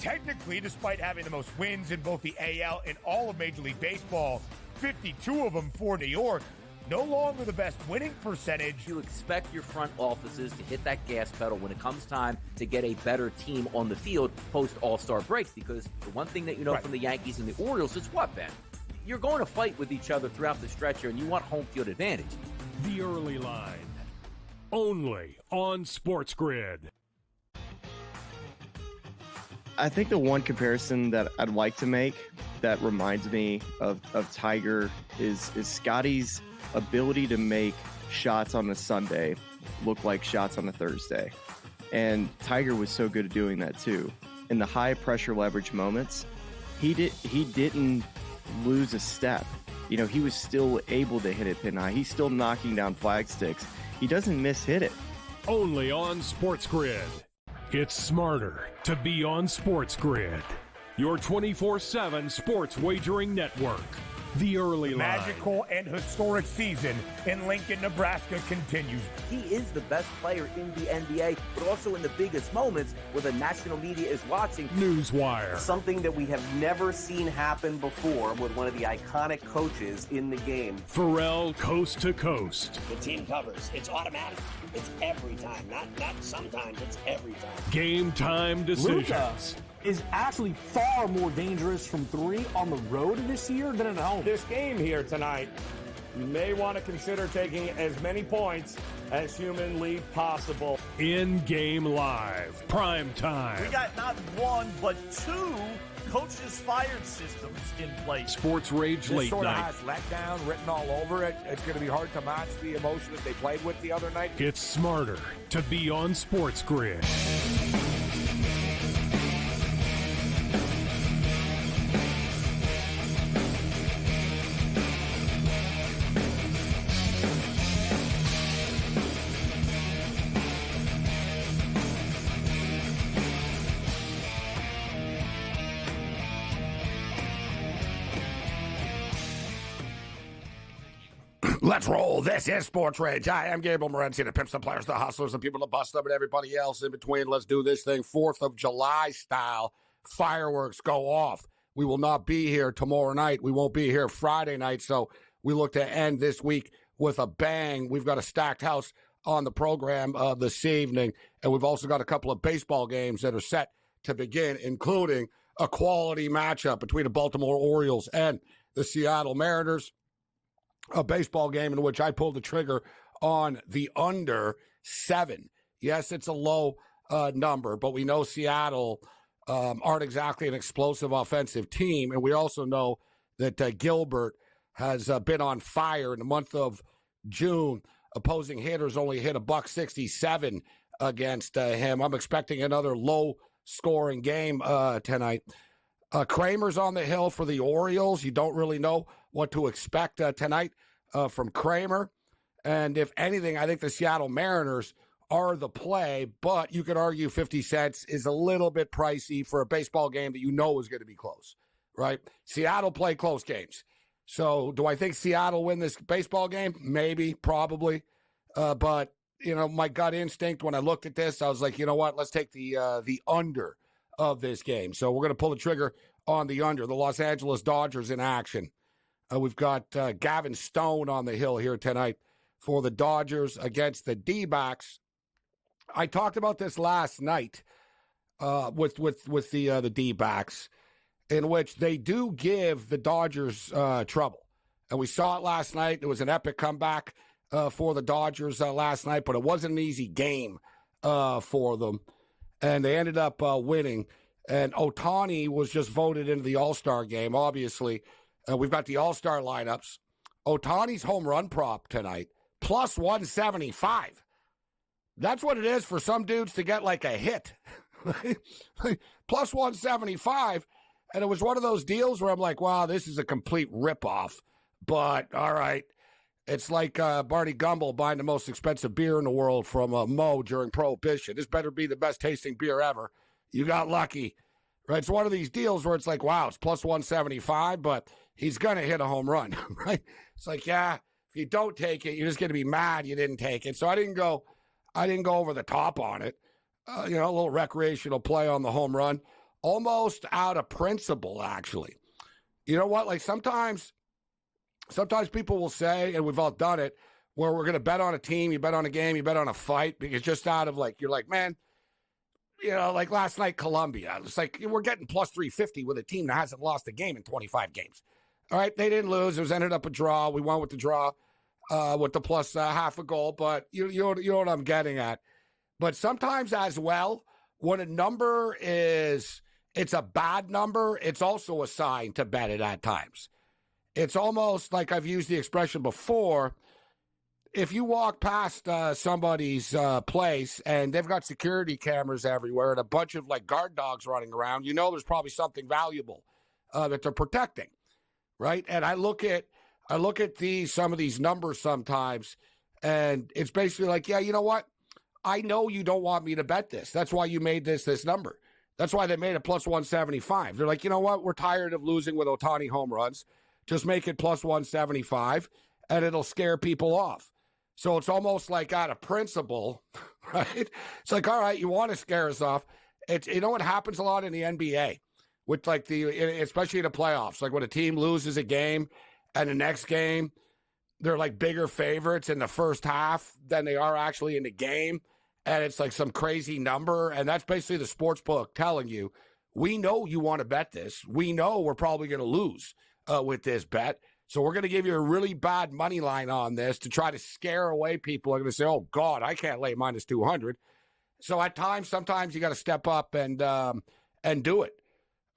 technically, despite having the most wins in both the AL and all of Major League Baseball, 52 of them for New York, no longer the best winning percentage. You expect your front offices to hit that gas pedal when it comes time to get a better team on the field post All-Star break, because the one thing that you know from the Yankees and the Orioles is what, Ben? You're going to fight with each other throughout the stretch here, and you want home field advantage. The Early Line, only on SportsGrid. I think the one comparison that I'd like to make that reminds me of Tiger is Scotty's ability to make shots on a Sunday look like shots on a Thursday. And Tiger was so good at doing that too. In the high pressure leverage moments, he didn't lose a step. You know, he was still able to hit it pin high. He's still knocking down flag sticks. He doesn't miss-hit it. Only on SportsGrid. It's smarter to be on SportsGrid. Your 24/7 sports wagering network. The Early Line. Magical and historic season in Lincoln, Nebraska continues. He is the best player in the NBA, but also in the biggest moments where the national media is watching. Newswire. Something that we have never seen happen before with one of the iconic coaches in the game. Pharrell, coast to coast. The team covers. It's automatic. It's every time. Not sometimes. It's every time. Game time decisions. Luka is actually far more dangerous from three on the road this year than at home. This game here tonight, you may want to consider taking as many points as humanly possible. In-game live, prime time. We got not one, but two coaches fired systems in place. SportsRage late sort night. of has letdown written all over it. It's going to be hard to match the emotion that they played with the other night. It's smarter to be on SportsGrid. Let's roll. This is SportsRage. I am Gabriel Morency, the pimps, the players, the hustlers, the people, the bust them, and everybody else in between. Let's do this thing 4th of July style. Fireworks go off. We will not be here tomorrow night. We won't be here Friday night, so we look to end this week with a bang. We've got a stacked house on the program this evening, and we've also got a couple of baseball games that are set to begin, including a quality matchup between the Baltimore Orioles and the Seattle Mariners. A baseball game in which I pulled the trigger on the under 7. Yes, it's a low number, but we know Seattle aren't exactly an explosive offensive team, and we also know that Gilbert has been on fire in the month of June. Opposing hitters only hit $167 against him. I'm expecting another low-scoring game tonight. Kramer's on the hill for the Orioles. You don't really know what to expect tonight from Kramer. And if anything, I think the Seattle Mariners are the play, but you could argue 50 cents is a little bit pricey for a baseball game that you know is going to be close, right? Seattle play close games. So do I think Seattle win this baseball game? Maybe, probably. But, you know, my gut instinct when I looked at this, I was like, you know what, let's take the under of this game. So we're going to pull the trigger on the under. The Los Angeles Dodgers in action. We've got Gavin Stone on the hill here tonight for the Dodgers against the D-backs. I talked about this last night with the D-backs, in which they do give the Dodgers trouble. And we saw it last night. It was an epic comeback for the Dodgers last night, but it wasn't an easy game for them. And they ended up winning. And Ohtani was just voted into the All-Star game, obviously. We've got the All-Star lineups. Ohtani's home run prop tonight, plus 175. That's what it is for some dudes to get like a hit. Plus 175. And it was one of those deals where I'm like, wow, this is a complete ripoff. But, all right. It's like Barney Gumble buying the most expensive beer in the world from Mo during Prohibition. This better be the best tasting beer ever. You got lucky. Right? It's one of these deals where it's like, wow, it's plus 175, but he's going to hit a home run, right? It's like, yeah, if you don't take it, you're just going to be mad you didn't take it. So I didn't go over the top on it. A little recreational play on the home run. almost out of principle, actually. You know what? Like sometimes people will say, and we've all done it, where we're going to bet on a team, you bet on a game, you bet on a fight, because just out of like, you're like, man, you know, like last night, Columbia. It's like we're getting plus 350 with a team that hasn't lost a game in 25 games. All right, they didn't lose. It was ended up a draw. We won with the draw, with the plus half a goal. But you know what I'm getting at. But sometimes as well, when a number it's a bad number, it's also a sign to bet it at times. It's almost like I've used the expression before. If you walk past somebody's place and they've got security cameras everywhere and a bunch of like guard dogs running around, you know there's probably something valuable that they're protecting, right? And I look at some of these numbers sometimes, and it's basically like, yeah, you know what? I know you don't want me to bet this. That's why you made this number. That's why they made it plus 175. They're like, you know what? We're tired of losing with Ohtani home runs. Just make it plus 175, and it'll scare people off. So it's almost like out of principle, right? It's like, all right, you want to scare us off. It's, you know what happens a lot in the NBA with like especially in the playoffs, like when a team loses a game and the next game, they're like bigger favorites in the first half than they are actually in the game. And it's like some crazy number. And that's basically the sports book telling you, we know you want to bet this. We know we're probably going to lose with this bet. So we're going to give you a really bad money line on this to try to scare away people. Are going to say, oh, God, I can't lay minus 200. So at times, sometimes you got to step up and do it.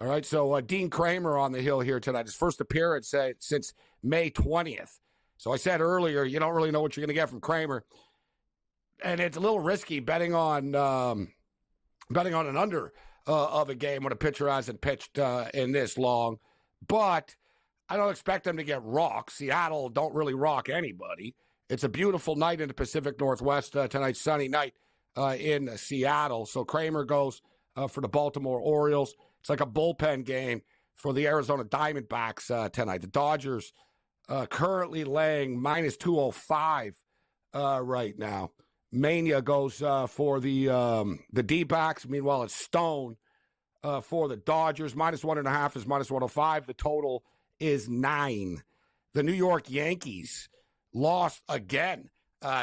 All right, so Dean Kramer on the hill here tonight. His first appearance since May 20th. So I said earlier, you don't really know what you're going to get from Kramer. And it's a little risky betting on an under of a game when a pitcher hasn't pitched in this long. But I don't expect them to get rocked. Seattle don't really rock anybody. It's a beautiful night in the Pacific Northwest tonight, sunny night in Seattle. So Kramer goes for the Baltimore Orioles. It's like a bullpen game for the Arizona Diamondbacks tonight. The Dodgers currently laying minus 205 right now. Mania goes for the D-backs. Meanwhile, it's Stone for the Dodgers. Minus 1.5 is minus 105. The total is 9. The New York Yankees lost again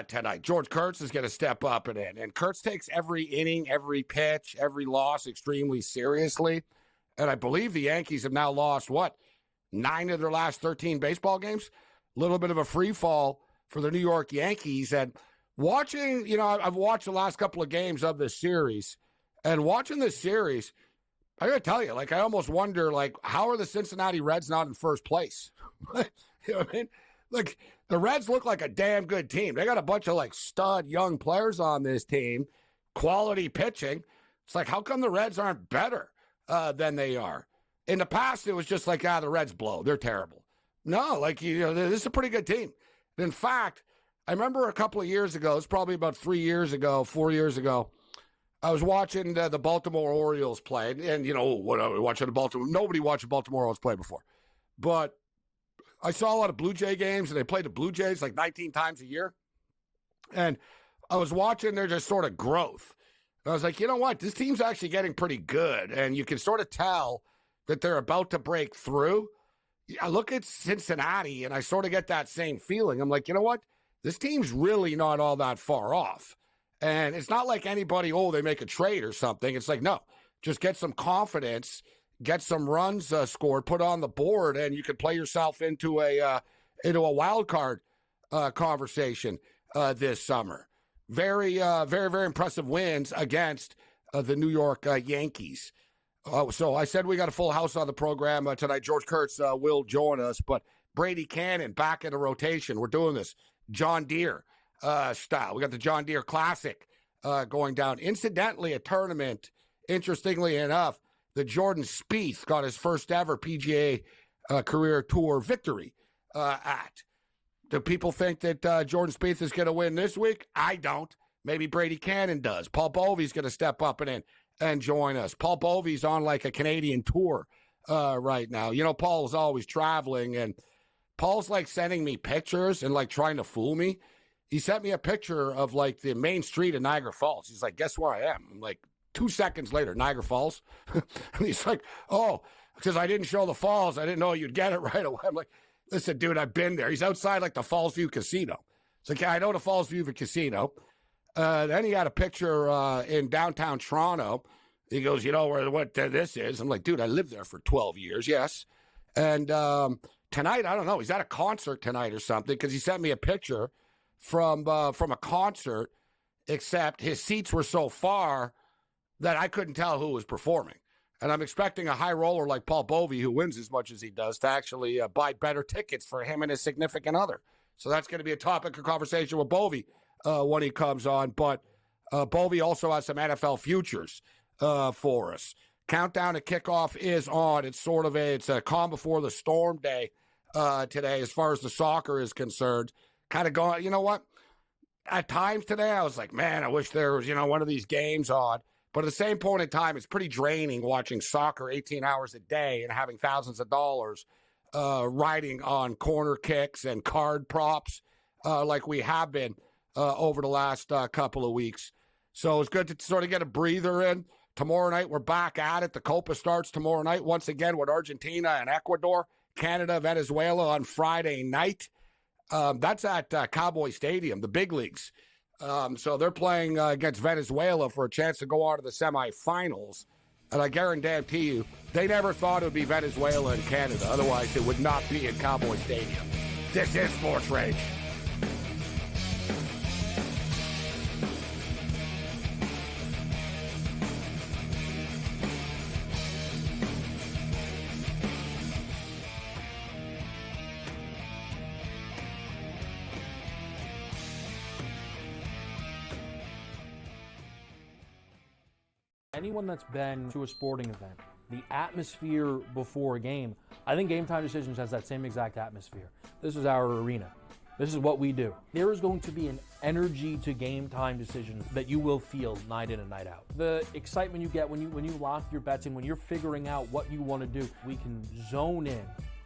tonight. George Kurtz is going to step up and Kurtz takes every inning, every pitch, every loss extremely seriously. And I believe the Yankees have now lost, 9 of their last 13 baseball games? A little bit of a free fall for the New York Yankees. And watching, I've watched the last couple of games of this series. And watching this series, I got to tell you, like, I almost wonder, like, how are the Cincinnati Reds not in first place? You know what I mean? Like, the Reds look like a damn good team. They got a bunch of, like, stud young players on this team, quality pitching. It's like, how come the Reds aren't better than they are? In the past, it was just like, the Reds blow. They're terrible. No, like, this is a pretty good team. In fact, I remember a couple of years ago, it's probably about 4 years ago, I was watching the Baltimore Orioles play, and watching the Baltimore. Nobody watched the Baltimore Orioles play before, but I saw a lot of Blue Jay games, and they played the Blue Jays like 19 times a year, and I was watching their just sort of growth. And I was like, you know what, this team's actually getting pretty good, and you can sort of tell that they're about to break through. I look at Cincinnati, and I sort of get that same feeling. I'm like, you know what, this team's really not all that far off. And it's not like anybody, they make a trade or something. It's like, no, just get some confidence, get some runs scored, put on the board, and you can play yourself into a wild card conversation this summer. Very, very, very impressive wins against the New York Yankees. So I said we got a full house on the program tonight. George Kurtz will join us, but Brady Cannon back in the rotation. We're doing this John Deere style. We got the John Deere Classic going down. Incidentally, a tournament, interestingly enough, the Jordan Spieth got his first ever PGA career tour victory at. Do people think that Jordan Spieth is going to win this week? I don't. Maybe Brady Cannon does. Paul Bovey's going to step up and join us. Paul Bovey's on like a Canadian tour right now. Paul's always traveling, and Paul's like sending me pictures and like trying to fool me. He sent me a picture of like the main street in Niagara Falls. He's like, guess where I am? I'm like, 2 seconds later, Niagara Falls. And he's like, oh, because I didn't show the falls. I didn't know you'd get it right away. I'm like, listen, dude, I've been there. He's outside like the Falls View Casino. It's like, yeah, I know the Falls View Casino. Then he had a picture in downtown Toronto. He goes, you know what this is? I'm like, dude, I lived there for 12 years. Yes. And tonight, I don't know. He's at a concert tonight or something because he sent me a picture from a concert, except his seats were so far that I couldn't tell who was performing. And I'm expecting a high roller like Paul Bovey, who wins as much as he does, to actually buy better tickets for him and his significant other. So that's going to be a topic of conversation with Bovey when he comes on. But Bovey also has some NFL futures for us. Countdown to kickoff is on. It's a calm before the storm day today as far as the soccer is concerned. Kind of going, you know what? At times today, I was like, man, I wish there was, one of these games on. But at the same point in time, it's pretty draining watching soccer 18 hours a day and having thousands of dollars riding on corner kicks and card props like we have been over the last couple of weeks. So it's good to sort of get a breather in. Tomorrow night, we're back at it. The Copa starts tomorrow night once again with Argentina and Ecuador, Canada, Venezuela on Friday night. That's at Cowboy Stadium, the big leagues. So they're playing against Venezuela for a chance to go on to the semifinals. And I guarantee you, they never thought it would be Venezuela and Canada. Otherwise, it would not be at Cowboy Stadium. This is Sports Rage. Anyone that's been to a sporting event, the atmosphere before a game, I think Game Time Decisions has that same exact atmosphere. This is our arena. This is what we do. There is going to be an energy to Game Time Decisions that you will feel night in and night out. The excitement you get when you lock your bets in, when you're figuring out what you want to do, we can zone in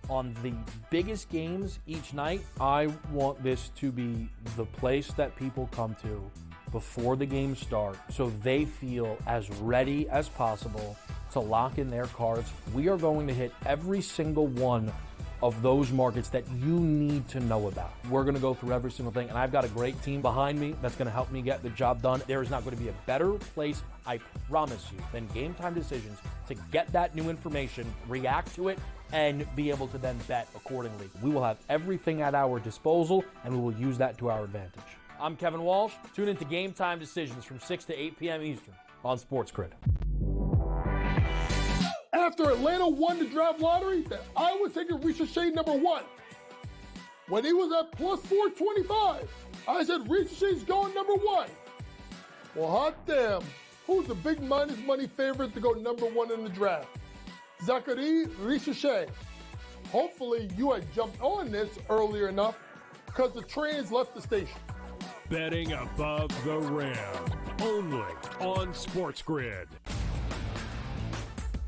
on the biggest games each night. I want this to be the place that people come to before the games start so they feel as ready as possible to lock in their cards. We are going to hit every single one of those markets that you need to know about. We're going to go through every single thing, and I've got a great team behind me that's going to help me get the job done. There is not going to be a better place, I promise you, than Game Time Decisions to get that new information, react to it, and be able to then bet accordingly. We will have everything at our disposal, and we will use that to our advantage. I'm Kevin Walsh. Tune into Game Time Decisions from 6 to 8 p.m. Eastern on SportsGrid. After Atlanta won the draft lottery, that I was taking Ricochet number 1. When he was at plus 425, I said Ricochet's going number 1. Well, hot damn, who's the big minus money favorite to go number 1 in the draft? Zachary Ricochet. Hopefully you had jumped on this earlier enough because the trains left the station. Betting above the rim, only on SportsGrid.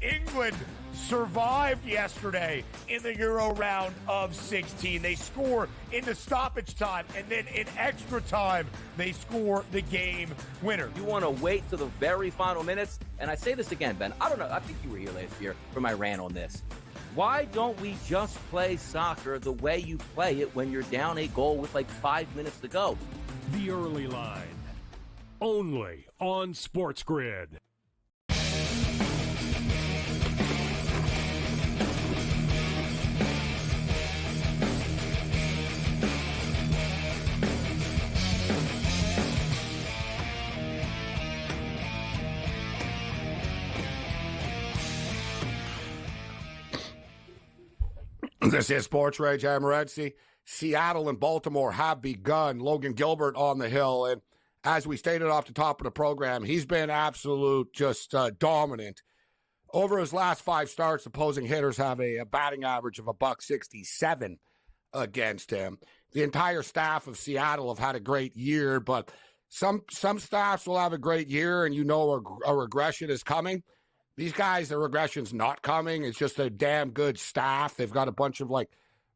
England survived yesterday in the Euro round of 16. They score into stoppage time, and then in extra time, they score the game winner. You want to wait to the very final minutes? And I say this again, Ben. I don't know. I think you were here last year for my rant on this. Why don't we just play soccer the way you play it when you're down a goal with like 5 minutes to go? The Early Line, only on SportsGrid. This is Sports Rage. I'm Morency. Seattle and Baltimore have begun. Logan Gilbert on the hill. And as we stated off the top of the program, he's been absolute, just dominant. Over his last 5 starts, opposing hitters have a batting average of $167 against him. The entire staff of Seattle have had a great year, but some staffs will have a great year and a regression is coming. These guys, the regression's not coming. It's just a damn good staff. They've got a bunch of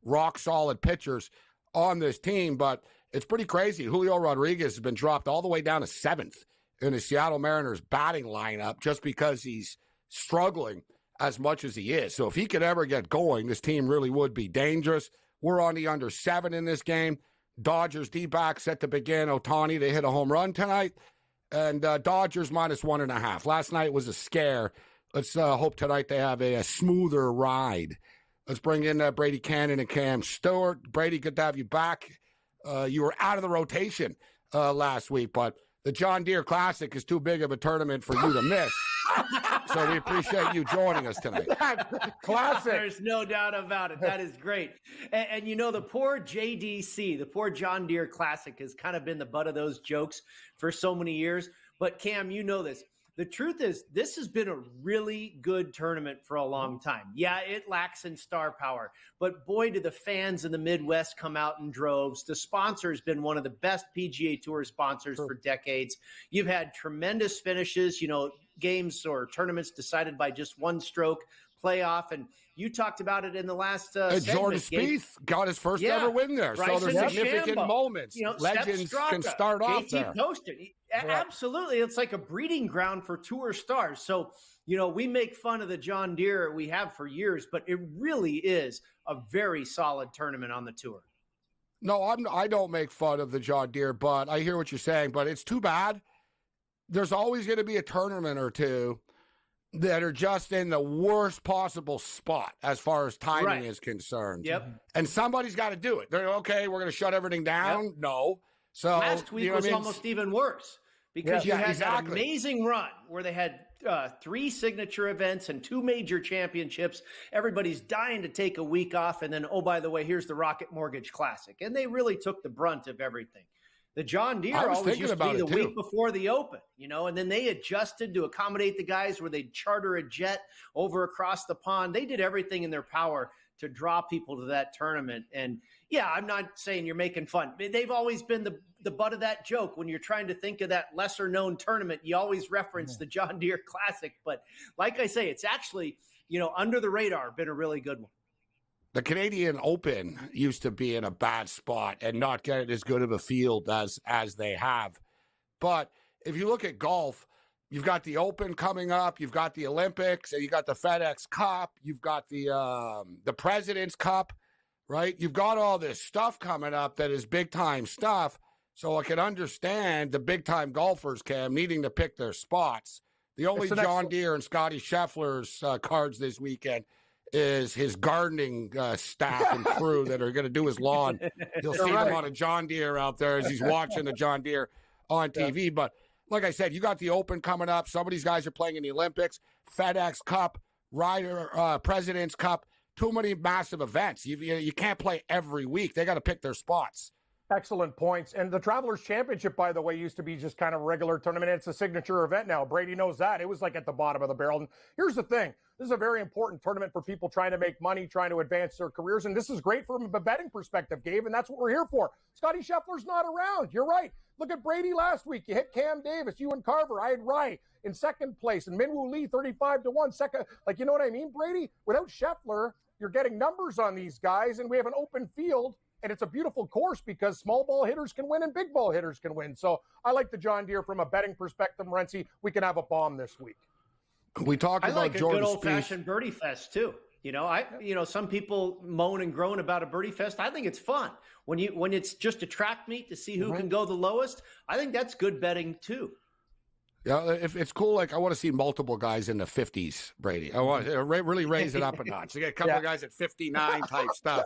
rock-solid pitchers on this team, but it's pretty crazy. Julio Rodriguez has been dropped all the way down to 7th in the Seattle Mariners batting lineup just because he's struggling as much as he is. So if he could ever get going, this team really would be dangerous. We're on the under 7 in this game. Dodgers D-backs set to begin. Ohtani, they hit a home run tonight. And Dodgers minus 1.5. Last night was a scare. Let's hope tonight they have a smoother ride. Let's bring in Brady Cannon and Cam Stewart. Brady, good to have you back. You were out of the rotation last week, but the John Deere Classic is too big of a tournament for you to miss. So we appreciate you joining us tonight. Classic. There's no doubt about it. That is great. And the poor JDC, the poor John Deere Classic has kind of been the butt of those jokes for so many years. But Cam, you know this. The truth is, this has been a really good tournament for a long time. Yeah, it lacks in star power, but boy, do the fans in the Midwest come out in droves. The sponsor has been one of the best PGA Tour sponsors for decades. You've had tremendous finishes, games or tournaments decided by just one stroke, playoff, and you talked about it in the last Jordan Spieth got his first ever win there. Bryson so there's significant DeChambeau. moments. Legends can start off there. Absolutely. It's like a breeding ground for tour stars. So, we make fun of the John Deere we have for years, but it really is a very solid tournament on the tour. No, I don't make fun of the John Deere, but I hear what you're saying, but it's too bad. There's always going to be a tournament or two that are just in the worst possible spot as far as timing is concerned. Yep. And somebody's got to do it. They're okay, we're going to shut everything down. Yep. No. So last week was almost even worse because you had that amazing run where they had 3 signature events and 2 major championships. Everybody's dying to take a week off. And then, oh, by the way, here's the Rocket Mortgage Classic. And they really took the brunt of everything. The John Deere always used to be the week before the Open, and then they adjusted to accommodate the guys where they'd charter a jet over across the pond. They did everything in their power to draw people to that tournament. And yeah, I'm not saying you're making fun. They've always been the butt of that joke. When you're trying to think of that lesser known tournament, you always reference the John Deere Classic. But like I say, it's actually, under the radar, been a really good one. The Canadian Open used to be in a bad spot and not get as good of a field as they have. But if you look at golf, you've got the Open coming up, you've got the Olympics, and you got the FedEx Cup, you've got the President's Cup, right? You've got all this stuff coming up that is big-time stuff. So I can understand the big-time golfers, Cam, needing to pick their spots. The only John Deere and Scotty Scheffler's cards this weekend is his gardening staff and crew that are going to do his lawn. You'll see him on a John Deere out there as he's watching the John Deere on TV. Yeah. But like I said, you got the Open coming up. Some of these guys are playing in the Olympics, FedEx Cup, President's Cup. Too many massive events. You can't play every week. They got to pick their spots. Excellent points. And the Travelers Championship, by the way, used to be just kind of a regular tournament. It's a signature event now. Brady knows that. It was like at the bottom of the barrel. And here's the thing. This is a very important tournament for people trying to make money, trying to advance their careers. And this is great from a betting perspective, Gabe, and that's what we're here for. Scotty Scheffler's not around. You're right. Look at Brady last week. You hit Cam Davis, you and Carver. I had Rye in second place, and Minwoo Lee 35-1 second. Like, you know what I mean, Brady? Without Scheffler, you're getting numbers on these guys, and we have an open field. And it's a beautiful course because small ball hitters can win and big ball hitters can win. So I like the John Deere from a betting perspective, Morency. We can have a bomb this week. We talked about like Jordan a good old-fashioned birdie fest too. Some people moan and groan about a birdie fest. I think it's fun when it's just a track meet to see who can go the lowest. I think that's good betting too. Yeah, if it's cool, like I want to see multiple guys in the 50s, Brady. I want to really raise it up a notch. You get a couple of guys at 59 type stuff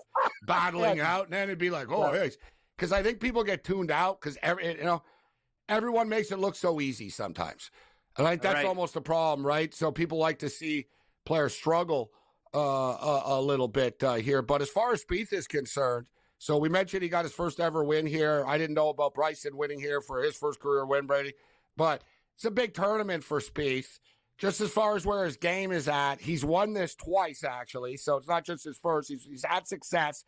battling out, and then it'd be like, because I think people get tuned out because everyone makes it look so easy sometimes. And I think that's almost the problem, right? So people like to see players struggle a little bit here. But as far as Spieth is concerned, so we mentioned he got his first ever win here. I didn't know about Bryson winning here for his first career win, Brady, but it's a big tournament for Spieth. Just as far as where his game is at, he's won this twice, actually. So it's not just his first. He's had success.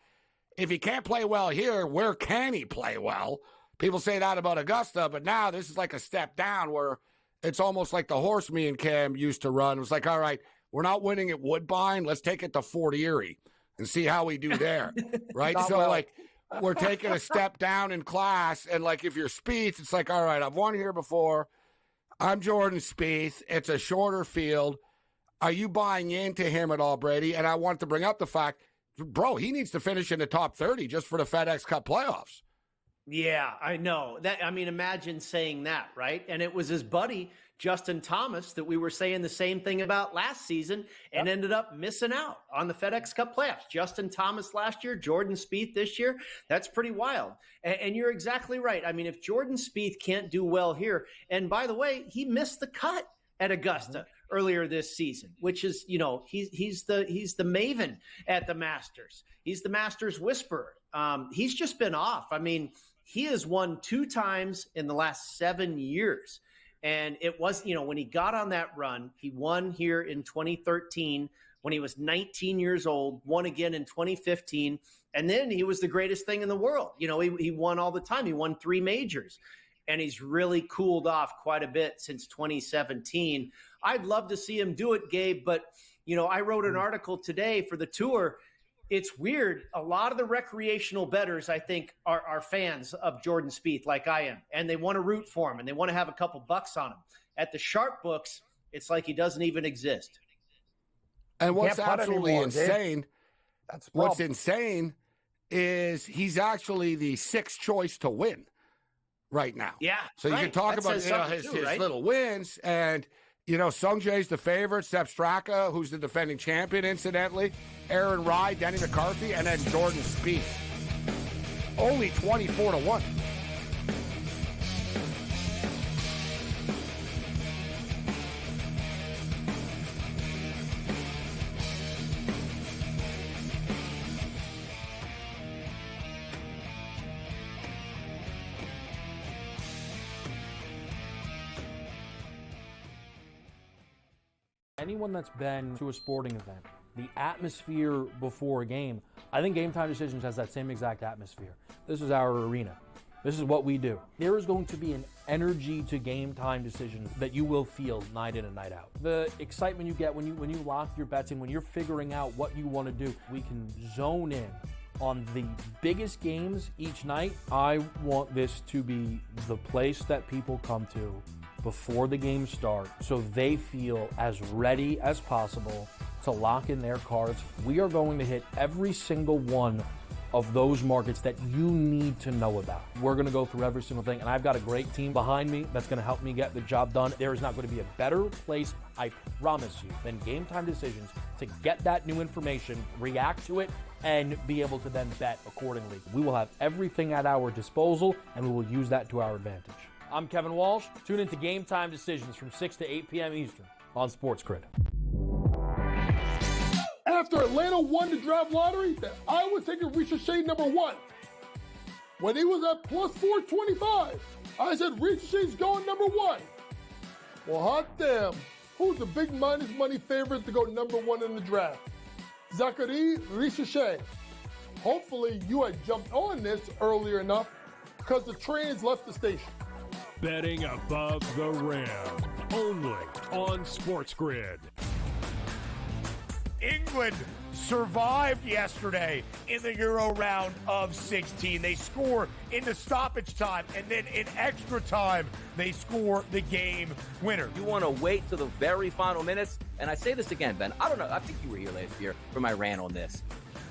If he can't play well here, where can he play well? People say that about Augusta, but now this is like a step down where it's almost like the horse me and Cam used to run. It was like, all right, we're not winning at Woodbine. Let's take it to Fort Erie and see how we do there, right? We're taking a step down in class. And, like, if you're Spieth, it's like, all right, I've won here before. I'm Jordan Spieth. It's a shorter field. Are you buying into him at all, Brady? And I want to bring up the fact, bro, he needs to finish in the top 30 just for the FedEx Cup playoffs. Yeah, I know. Imagine saying that, right? And it was his buddy, Justin Thomas, that we were saying the same thing about last season and ended up missing out on the FedEx Cup playoffs. Justin Thomas last year, Jordan Spieth this year. That's pretty wild. And you're exactly right. I mean, if Jordan Spieth can't do well here, and by the way, he missed the cut at Augusta earlier this season, which is, he's the maven at the Masters. He's the Masters whisperer. He's just been off. I mean, he has won 2 times in the last 7 years. And it was, when he got on that run, he won here in 2013 when he was 19 years old, won again in 2015. And then he was the greatest thing in the world. He won all the time. He won 3 majors. And he's really cooled off quite a bit since 2017. I'd love to see him do it, Gabe. But, I wrote an article today for the tour. It's weird. A lot of the recreational bettors, I think, are fans of Jordan Spieth like I am, and they want to root for him, and they want to have a couple bucks on him. At the sharp books, it's like he doesn't even exist. And what's absolutely insane, what's insane is he's actually the 6th choice to win right now. Yeah. So you can talk about his little wins, and Sung Jae's the favorite, Sepp Straka, who's the defending champion, incidentally, Aaron Rai, Denny McCarthy, and then Jordan Spieth. Only 24-1. Anyone that's been to a sporting event, the atmosphere before a game, I think Game Time Decisions has that same exact atmosphere. This is our arena. This is what we do. There is going to be an energy to Game Time Decisions that you will feel night in and night out. The excitement you get when you lock your bets in, when you're figuring out what you want to do, we can zone in on the biggest games each night. I want this to be the place that people come to before the games start so they feel as ready as possible to lock in their cards. We are going to hit every single one of those markets that you need to know about. We're going to go through every single thing, and I've got a great team behind me that's going to help me get the job done. There is not going to be a better place, I promise you, than Game Time Decisions to get that new information, react to it, and be able to then bet accordingly. We will have everything at our disposal, and we will use that to our advantage. I'm Kevin Walsh. Tune into Game Time Decisions from 6 to 8 p.m. Eastern on SportsGrid. After Atlanta won the draft lottery, I was taking Ricochet number 1. When he was at plus 425, I said Ricochet's going number 1. Well, hot damn. Who's the big minus money favorite to go number 1 in the draft? Zachary Ricochet. Hopefully you had jumped on this earlier enough because the trains left the station. Betting above the rim, only on SportsGrid. England survived yesterday in the Euro round of 16. They score in the stoppage time, and then in extra time, they score the game winner. You want to wait to the very final minutes? And I say this again, Ben. I don't know. I think you were here last year for my rant on this.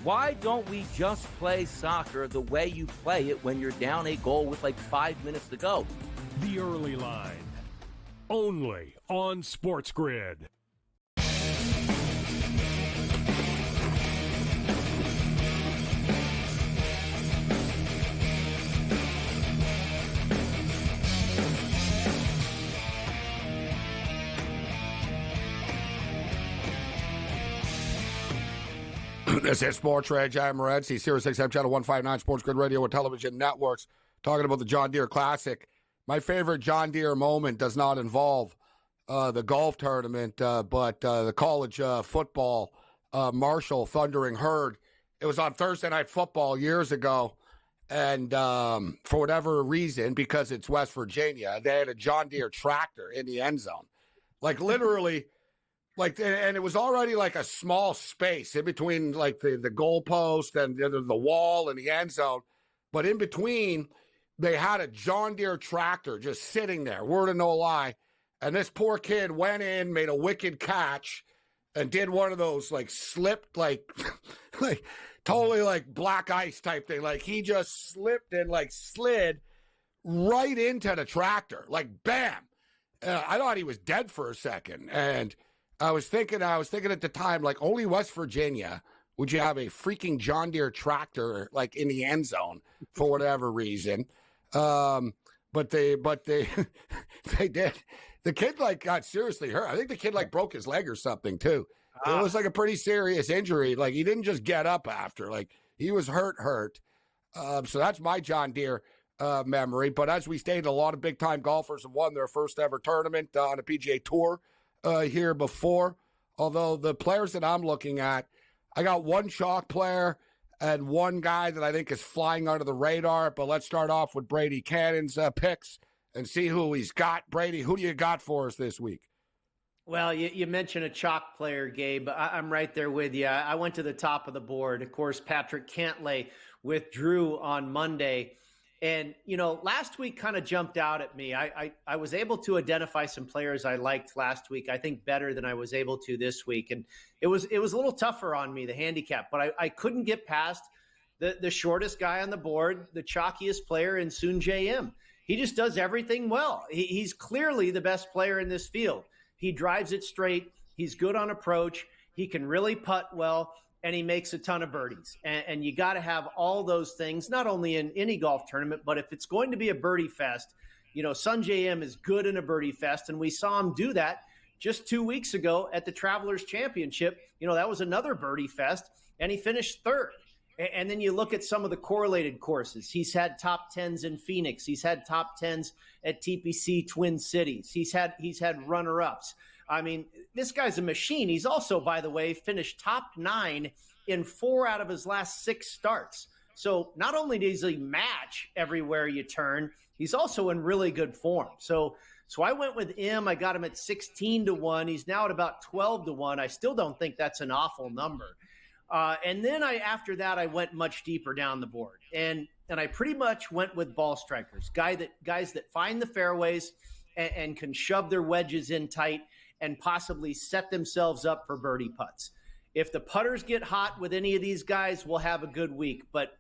Why don't we just play soccer the way you play it when you're down a goal with like 5 minutes to go? The Early Line, only on SportsGrid. This is SportsRage. I'm Morency, Sirius XM Channel 159, SportsGrid Radio and Television Networks, talking about the John Deere Classic. My favorite John Deere moment does not involve the golf tournament, but the college football Marshall Thundering Herd. It was on Thursday Night Football years ago, and for whatever reason, because it's West Virginia, they had a John Deere tractor in the end zone. Like literally, and it was already like a small space in between like the goalpost and the wall and the end zone. But in between, they had a John Deere tractor just sitting there, word of no lie. And this poor kid went in, made a wicked catch, and did one of those, like, slipped, like, like totally like black ice type thing. Like, he just slipped and, like, slid right into the tractor. Like, bam. I thought he was dead for a second. And I was thinking at the time, like, only West Virginia would you have a freaking John Deere tractor, like, in the end zone for whatever reason. But they they did. The kid, like, got seriously hurt. I think the kid, like, broke his leg or something, too. It was, like, a pretty serious injury. Like, he didn't just get up after. Like, he was hurt. So that's my John Deere memory. But as we stated, a lot of big-time golfers have won their first-ever tournament on a PGA Tour here before. Although the players that I'm looking at, I got one chalk player and one guy that I think is flying under the radar. But let's start off with Brady Cannon's picks and see who he's got. Brady, who do you got for us this week? Well, you mentioned a chalk player, Gabe. I'm right there with you. I went to the top of the board. Of course, Patrick Cantlay withdrew on Monday. And, you know, last week kind of jumped out at me. I was able to identify some players I liked last week, I think better than I was able to this week. And it was a little tougher on me, the handicap. But I couldn't get past the shortest guy on the board, the chalkiest player in Soon J.M. He just does everything well. He's clearly the best player in this field. He drives it straight. He's good on approach. He can really putt well, and he makes a ton of birdies. And you got to have all those things, not only in any golf tournament, but if it's going to be a birdie fest, you know, Sun J.M. is good in a birdie fest, and we saw him do that just 2 weeks ago at the Travelers Championship. You know, that was another birdie fest, and he finished third. And then you look at some of the correlated courses. He's had top 10s in Phoenix. He's had top 10s at TPC Twin Cities. He's had runner-ups. I mean, this guy's a machine. He's also, by the way, finished top 9 in 4 out of his last 6 starts. So not only does he match everywhere you turn, he's also in really good form. So I went with him. I got him at 16-1. He's now at about 12-1. I still don't think that's an awful number. And then after that, I went much deeper down the board. And I pretty much went with ball strikers, guys that find the fairways and can shove their wedges in tight and possibly set themselves up for birdie putts. If the putters get hot with any of these guys, we'll have a good week. But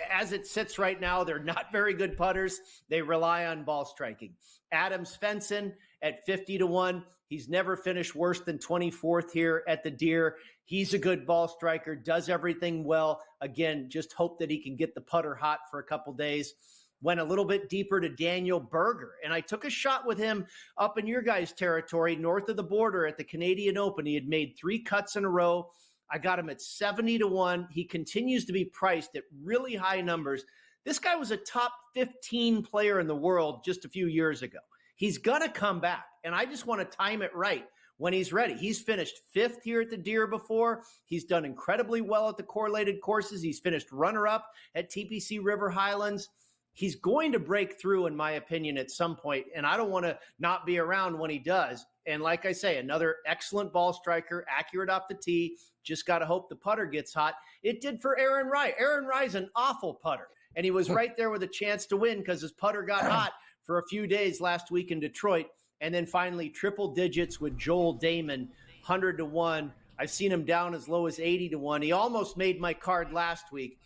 as it sits right now, they're not very good putters. They rely on ball striking. Adam Svensson at 50-1. He's never finished worse than 24th here at the Deere. He's a good ball striker, does everything well. Again, just hope that he can get the putter hot for a couple days. Went a little bit deeper to Daniel Berger, and I took a shot with him up in your guys' territory, north of the border at the Canadian Open. He had made 3 cuts in a row. I got him at 70-1. He continues to be priced at really high numbers. This guy was a top 15 player in the world just a few years ago. He's going to come back, and I just want to time it right when he's ready. He's finished 5th here at the Deere before. He's done incredibly well at the correlated courses. He's finished runner-up at TPC River Highlands. He's going to break through, in my opinion, at some point, and I don't want to not be around when he does. And like I say, another excellent ball striker, accurate off the tee. Just got to hope the putter gets hot. It did for Aaron Rai. Aaron Rai's an awful putter, and he was right there with a chance to win because his putter got hot for a few days last week in Detroit. And then finally, triple digits with Joel Damon, 100-1. I've seen him down as low as 80-1. He almost made my card last week,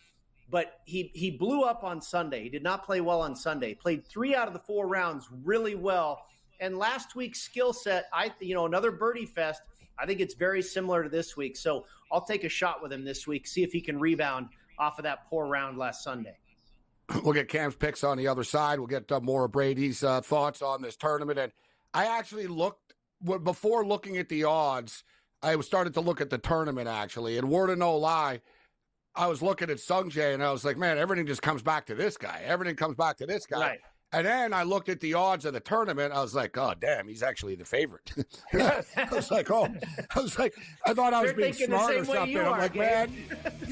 but he blew up on Sunday. He did not play well on Sunday. Played 3 out of the 4 rounds really well. And last week's skill set, another birdie fest, I think it's very similar to this week. So I'll take a shot with him this week, see if he can rebound off of that poor round last Sunday. We'll get Cam's picks on the other side. We'll get more of Brady's thoughts on this tournament. And I actually before looking at the odds, I started to look at the tournament, actually. And word of no lie, I was looking at Sungjae, and I was like, man, everything just comes back to this guy. Everything comes back to this guy. Right. And then I looked at the odds of the tournament. I was like, oh, damn, he's actually the favorite. I thought I was being smart or something. I'm like, man,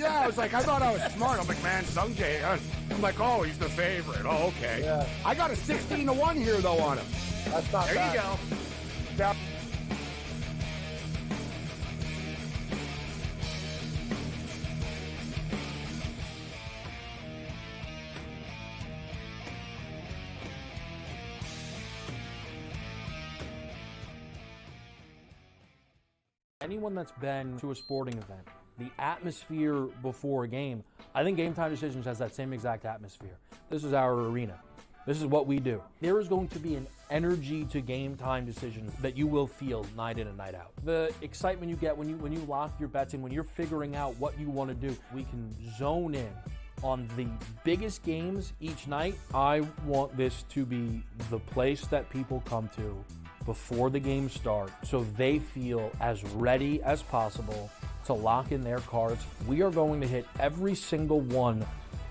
I was like, I thought I was smart. I'm like, man, Sungjae. I'm like, oh, he's the favorite. Oh, okay. Yeah. I got a 16-1 here, though, on him. That's not bad. There you go. Now, anyone that's been to a sporting event, the atmosphere before a game, I think Game Time Decisions has that same exact atmosphere. This is our arena. This is what we do. There is going to be an energy to Game Time Decisions that you will feel night in and night out. The excitement you get when you lock your bets in, when you're figuring out what you want to do, we can zone in on the biggest games each night. I want this to be the place that people come to before the games start so they feel as ready as possible to lock in their cards. We are going to hit every single one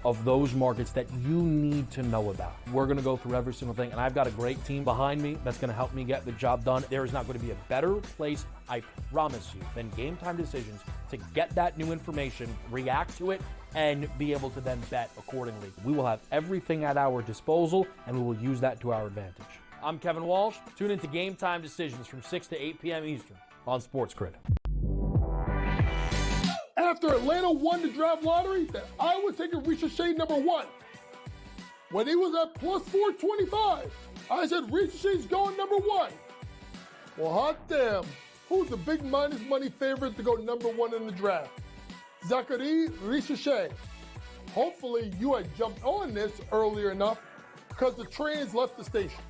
of those markets that you need to know about. We're going to go through every single thing, and I've got a great team behind me that's going to help me get the job done. There is not going to be a better place, I promise you, than Game Time Decisions to get that new information, react to it, and be able to then bet accordingly. We will have everything at our disposal, and we will use that to our advantage. I'm Kevin Walsh. Tune into Game Time Decisions from 6 to 8 p.m. Eastern on SportsGrid. After Atlanta won the draft lottery, that I was taking Ricochet number 1. When he was at plus 425, I said Ricochet's going number 1. Well, hot damn. Who's the big minus money favorite to go number 1 in the draft? Zachary Ricochet. Hopefully you had jumped on this earlier enough because the trains left the station.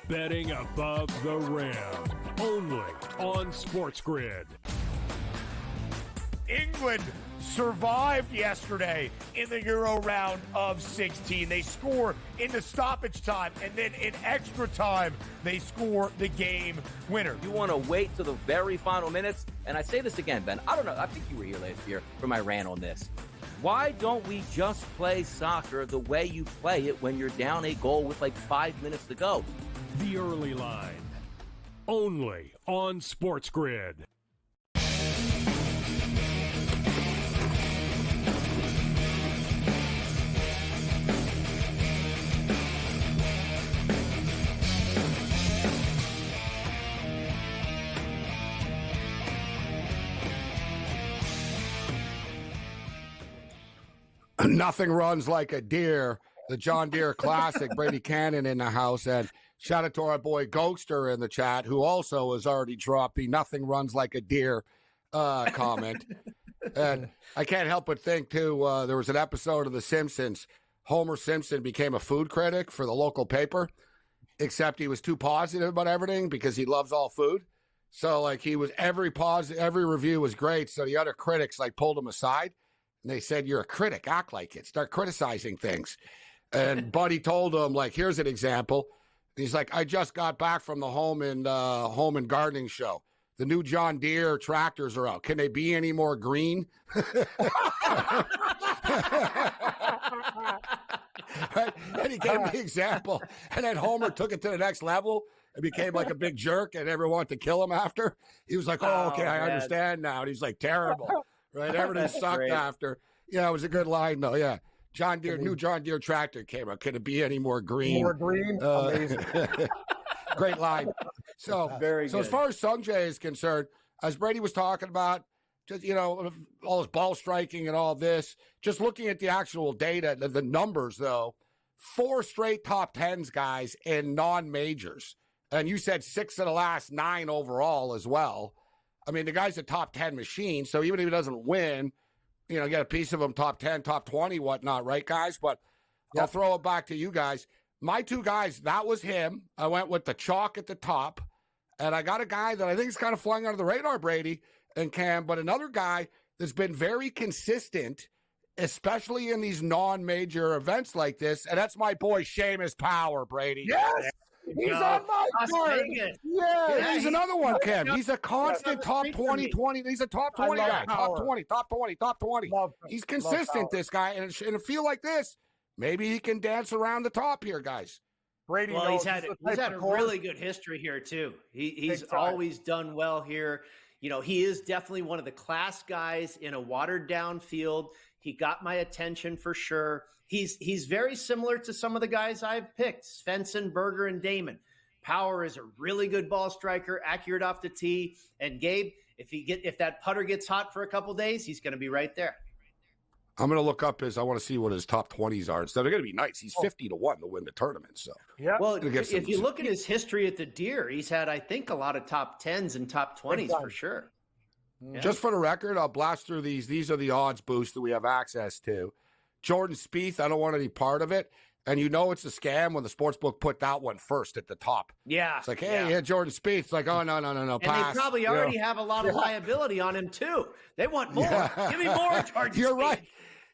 Betting above the rim, only on SportsGrid. England survived yesterday in the Euro round of 16. They score in the stoppage time, and then in extra time, they score the game winner. You want to wait to the very final minutes? And I say this again, Ben. I don't know. I think you were here last year for my rant on this. Why don't we just play soccer the way you play it when you're down a goal with like 5 minutes to go? The early line, only on SportsGrid. Nothing runs like a deer. The John Deere Classic. Brady Cannon in the house. And shout out to our boy Ghoster in the chat, who also has already dropped the nothing runs like a deer comment. And I can't help but think, too, there was an episode of The Simpsons. Homer Simpson became a food critic for the local paper, except he was too positive about everything because he loves all food. So, like, he was every review was great. So the other critics, like, pulled him aside. And they said, you're a critic. Act like it. Start criticizing things. And Buddy told him, like, here's an example. He's like, I just got back from the home and gardening show. The new John Deere tractors are out. Can they be any more green? Right? And he gave me the example. And then Homer took it to the next level and became like a big jerk, and everyone wanted to kill him after. He was like, oh, okay, I understand now. And he's like, terrible. Right? Everything sucked great. After. Yeah, it was a good line, though. Yeah. John Deere, new John Deere tractor came out. Can it be any more green? More green? Amazing. Great line. So, very good. As far as Sungjae is concerned, as Brady was talking about, just, you know, all his ball striking and all this, just looking at the actual data, the numbers, though, 4 straight top 10s, guys, in non-majors. And you said 6 of the last 9 overall as well. I mean, the guy's a top 10 machine, so even if he doesn't win, you know, get a piece of him, top 10, top 20, whatnot, right, guys? But yep. I'll throw it back to you guys. My 2 guys, that was him. I went with the chalk at the top, and I got a guy that I think is kind of flying under the radar, Brady and Cam, but another guy that's been very consistent, especially in these non-major events like this, and that's my boy Seamus Power, Brady. Yes! He's on my card. Yeah, he's another one, Cam. He's a constant top 20. He's a top 20 guy. Top 20. He's consistent, this guy. And it feel like this, maybe he can dance around the top here, guys. Brady, well, he's had a really good history here, too. He's always done well here. You know, he is definitely one of the class guys in a watered-down field. He got my attention for sure. He's very similar to some of the guys I've picked, Svensson, Berger, and Damon. Power is a really good ball striker, accurate off the tee. And Gabe, if that putter gets hot for a couple days, he's going to be right there. I'm going to look up I want to see what his top 20s are. So they're going to be nice. He's 50-1 to win the tournament. So yeah. Well, if you look at his history at the Deere, he's had, I think, a lot of top 10s and top 20s for sure. Just for the record, I'll blast through these. These are the odds boosts that we have access to. Jordan Spieth, I don't want any part of it. And you know it's a scam when the sportsbook put that one first at the top. Yeah. It's like, hey, yeah, Jordan Spieth. It's like, oh, no, and pass. They probably already have a lot of liability on him, too. They want more. Yeah. Give me more, Jordan You're Spieth. right.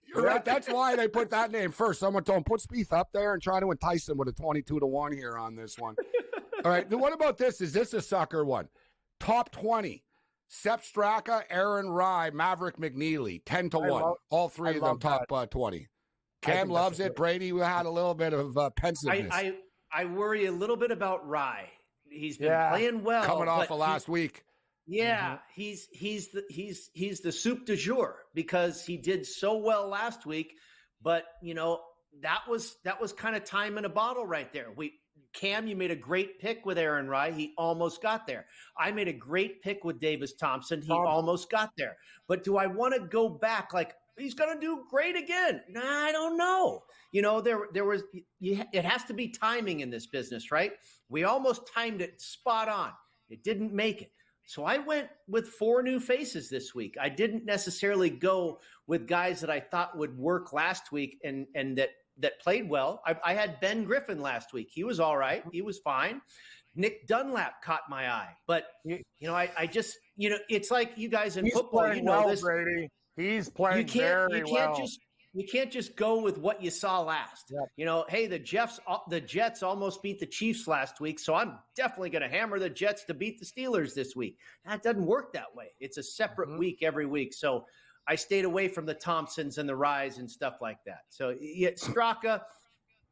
You're right. That's why they put that name first. Someone told him, put Spieth up there and try to entice him with a 22-1 here on this one. All right. Then what about this? Is this a sucker one? Top 20. Sepp Straka, Aaron Rye, Maverick McNeely, 10-1. All three of them top 20. Cam loves it. Brady, we had a little bit of pensiveness. I worry a little bit about Rye. He's been playing well. Coming off of last week. Yeah, he's the soup du jour because he did so well last week, but that was kind of time in a bottle right there. Cam, you made a great pick with Aaron Rye. He almost got there. I made a great pick with Davis Thompson. He almost got there. But do I want to go back like he's going to do great again? Nah, I don't know. It has to be timing in this business, right? We almost timed it spot on. It didn't make it. So I went with 4 new faces this week. I didn't necessarily go with guys that I thought would work last week and that played well. I had Ben Griffin last week. He was all right. He was fine. Look Dunlap caught my eye. But, I just, it's like you guys in football, this. Brady. He's playing very well. You can't just go with what you saw last. Yep. Hey, the Jets almost beat the Chiefs last week, so I'm definitely going to hammer the Jets to beat the Steelers this week. That doesn't work that way. It's a separate week every week. So I stayed away from the Thompsons and the Ryes and stuff like that. So Straka,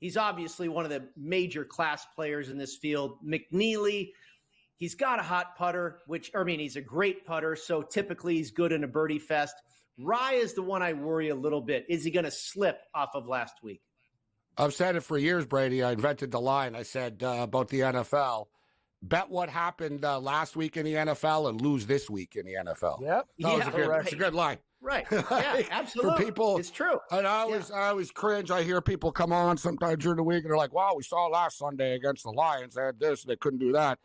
he's obviously one of the major class players in this field. McNeely, he's got a hot putter, he's a great putter, so typically he's good in a birdie fest. Rye is the one I worry a little bit. Is he going to slip off of last week? I've said it for years, Brady. I invented the line. I said about the NFL, bet what happened last week in the NFL and lose this week in the NFL. Yep. It's a good line. Right. Yeah, absolutely. For people, it's true. And I always cringe. I hear people come on sometimes during the week and they're like, wow, we saw last Sunday against the Lions. They had this, they couldn't do that.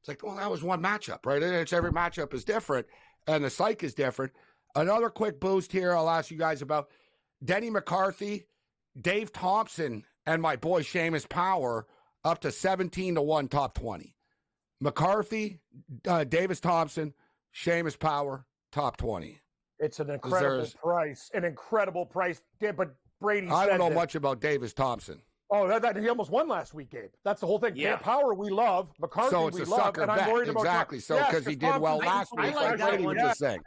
It's like, well, that was one matchup, right? It's every matchup is different and the psych is different. Another quick boost here I'll ask you guys about. Denny McCarthy, Dave Thompson, and my boy Seamus Power up to 17-1 top 20. McCarthy, Davis Thompson, Seamus Power, top 20. It's an incredible price. An incredible price. But Brady said I don't know much about Davis Thompson. Oh, he almost won last week, Gabe. That's the whole thing. Yeah. Power we love. McCarthy so it's we a love. sucker And I'm worried about exactly. So because he did well last week, like that Brady one. was just saying.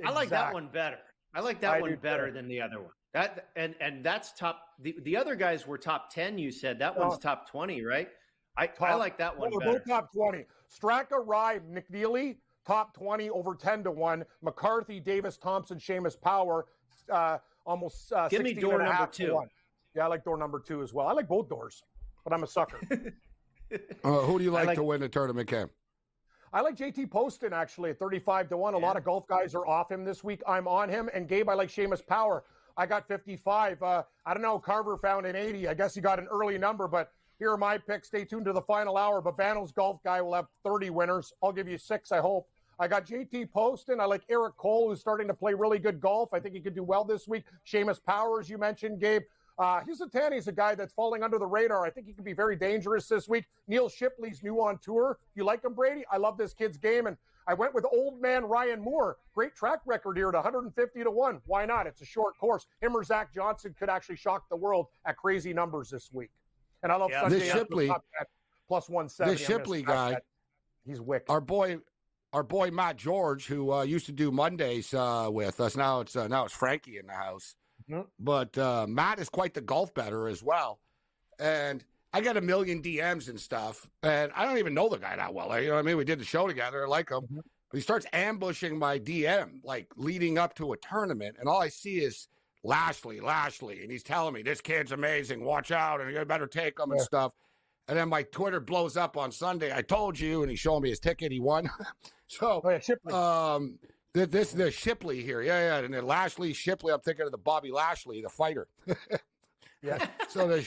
I like that one better. I like that one better than the other one. That and that's top. The other guys were top 10. You said that one's top 20, right? I like that one better. Both top 20. Straka, Rye, McNeely, top 20 over 10-1. McCarthy, Davis Thompson, Seamus Power, almost. Give me door number 2. Yeah, I like door number 2 as well. I like both doors, but I'm a sucker. Who do you like to win the tournament, Cam? I like JT Poston, actually, at 35-1. A lot of golf guys are off him this week. I'm on him. And, Gabe, I like Seamus Power. I got 55. I don't know. Carver found an 80. I guess he got an early number, but here are my picks. Stay tuned to the final hour. Babano's golf guy will have 30 winners. I'll give you 6, I hope. I got JT Poston. I like Eric Cole, who's starting to play really good golf. I think he could do well this week. Seamus Power, as you mentioned, Gabe. Hisatani's a guy that's falling under the radar. I think he could be very dangerous this week. Neil Shipley's new on tour. You like him, Brady? I love this kid's game. And I went with old man Ryan Moore. Great track record here at 150-1. Why not? It's a short course. Him or Zach Johnson could actually shock the world at crazy numbers this week. And I love Sunday this Shipley plus 170. This Shipley guy, he's wicked. Our boy Matt George, who used to do Mondays with us. Now it's Frankie in the house. Mm-hmm. But Matt is quite the golf bettor as well. And I got a million DMs and stuff. And I don't even know the guy that well. You know what I mean? We did the show together. I like him. Mm-hmm. But he starts ambushing my DM, like leading up to a tournament. And all I see is Lashley. And he's telling me, this kid's amazing. Watch out. And you better take him and stuff. And then my Twitter blows up on Sunday. I told you. And he's showing me his ticket. He won. So, Shipley. The Shipley here. Yeah. And then Lashley, Shipley, I'm thinking of the Bobby Lashley, the fighter. Yeah. So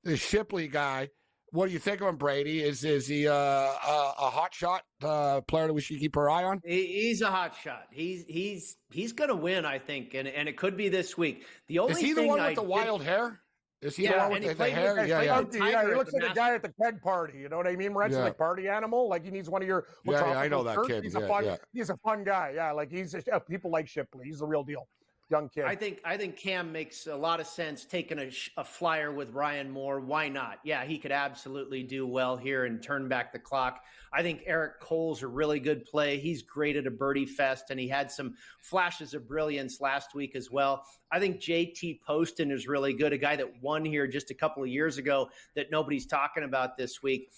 the Shipley guy What do you think of him, Brady? Is he a hot shot player that we should keep our eye on? He's a hot shot. He's going to win, I think, and it could be this week. The only is he the one with the wild hair? Is he the one with the hair? Yeah, he looks like a guy at the keg party. You know what I mean? Morency, like party animal. Like he needs one of your. Yeah, I know that kid. He's a fun guy. Yeah, like people like Shipley. He's the real deal. Young kid. I think Cam makes a lot of sense taking a flyer with Ryan Moore. Why not? Yeah, he could absolutely do well here and turn back the clock. I think Eric Cole's a really good play. He's great at a birdie fest, and he had some flashes of brilliance last week as well. I think JT Poston is really good, a guy that won here just a couple of years ago that nobody's talking about this week.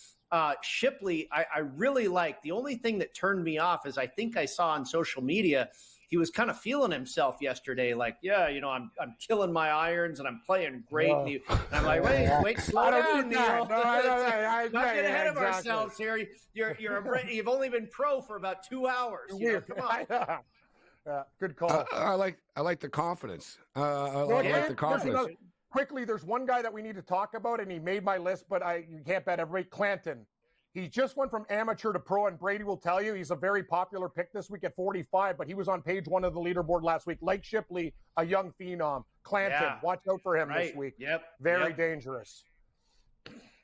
Shipley, I really like. The only thing that turned me off is I think I saw on social media he was kind of feeling himself yesterday, like, I'm killing my irons and I'm playing great. No. And I'm like, wait, slow down, Neil. Not get ahead of ourselves here. You've only been pro for about 2 hours. Come on. Good call. I like the confidence. I like the confidence. Quickly, there's one guy that we need to talk about, and he made my list, but you can't bet everybody. Clanton. He just went from amateur to pro, and Brady will tell you he's a very popular pick this week at 45, but he was on page 1 of the leaderboard last week. Like Shipley, a young phenom. Clanton, watch out for him this week. Yep. Very dangerous.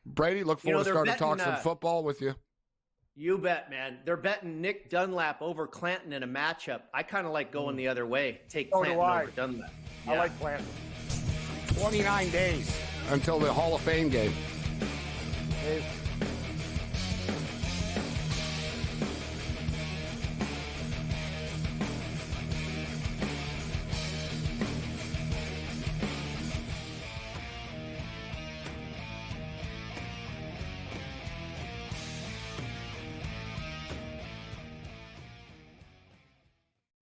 Brady, look forward to starting to talk some football with you. You bet, man. They're betting Nick Dunlap over Clanton in a matchup. I kind of like going the other way. Take Clanton over Dunlap. I like Clanton. 29 days until the Hall of Fame game.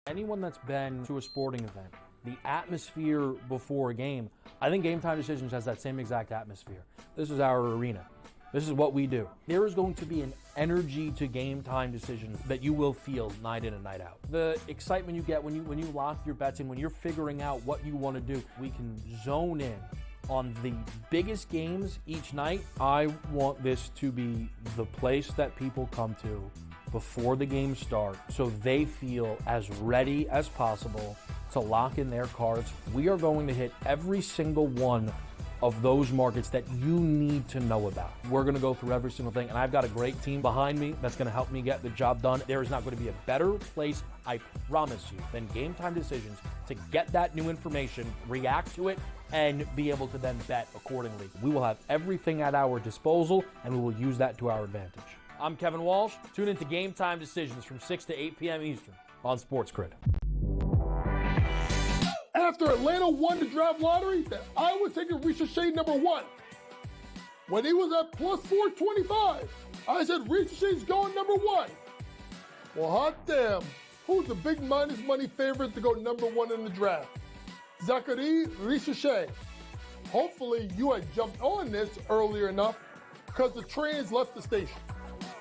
Anyone that's been to a sporting event, the atmosphere before a game, I think Game Time Decisions has that same exact atmosphere. This is our arena. This is what we do. There is going to be an energy to Game Time Decisions that you will feel night in and night out. The excitement you get when you lock your bets in, when you're figuring out what you want to do, we can zone in on the biggest games each night. I want this to be the place that people come to before the games start so they feel as ready as possible to lock in their cards. We are going to hit every single one of those markets that you need to know about. We're going to go through every single thing, and I've got a great team behind me that's going to help me get the job done. There is not going to be a better place, I promise you, than Game Time Decisions to get that new information, react to it, and be able to then bet accordingly. We will have everything at our disposal, and we will use that to our advantage. I'm Kevin Walsh. Tune into Game Time Decisions from 6 to 8 p.m. Eastern on SportsGrid. After Atlanta won the draft lottery, that I was taking Ricochet number 1. When he was at plus 425, I said Ricochet's going number 1. Well, hot damn. Who's the big minus money favorite to go number 1 in the draft? Zachary Ricochet. Hopefully you had jumped on this earlier enough because the trains left the station.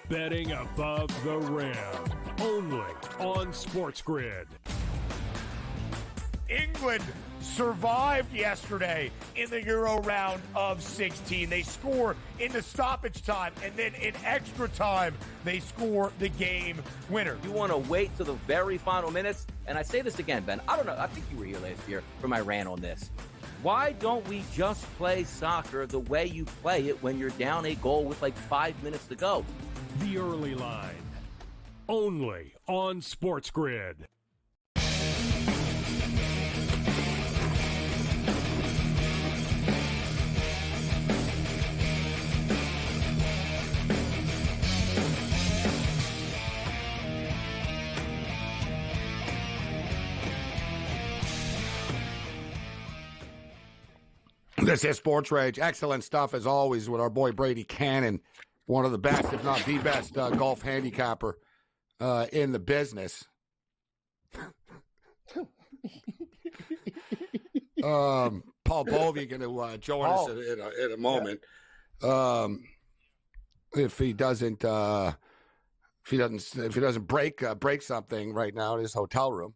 Betting above the rim, only on SportsGrid. England survived yesterday in the Euro round of 16. They score in the stoppage time, and then in extra time, they score the game winner. You want to wait to the very final minutes? And I say this again, Ben. I don't know. I think you were here last year for my rant on this. Why don't we just play soccer the way you play it when you're down a goal with like 5 minutes to go? The early line, only on SportsGrid. This is Sports Rage. Excellent stuff, as always, with our boy Brady Cannon, one of the best, if not the best, golf handicapper in the business. Paul Bovey going to join us in a moment. If he doesn't break something right now in his hotel room.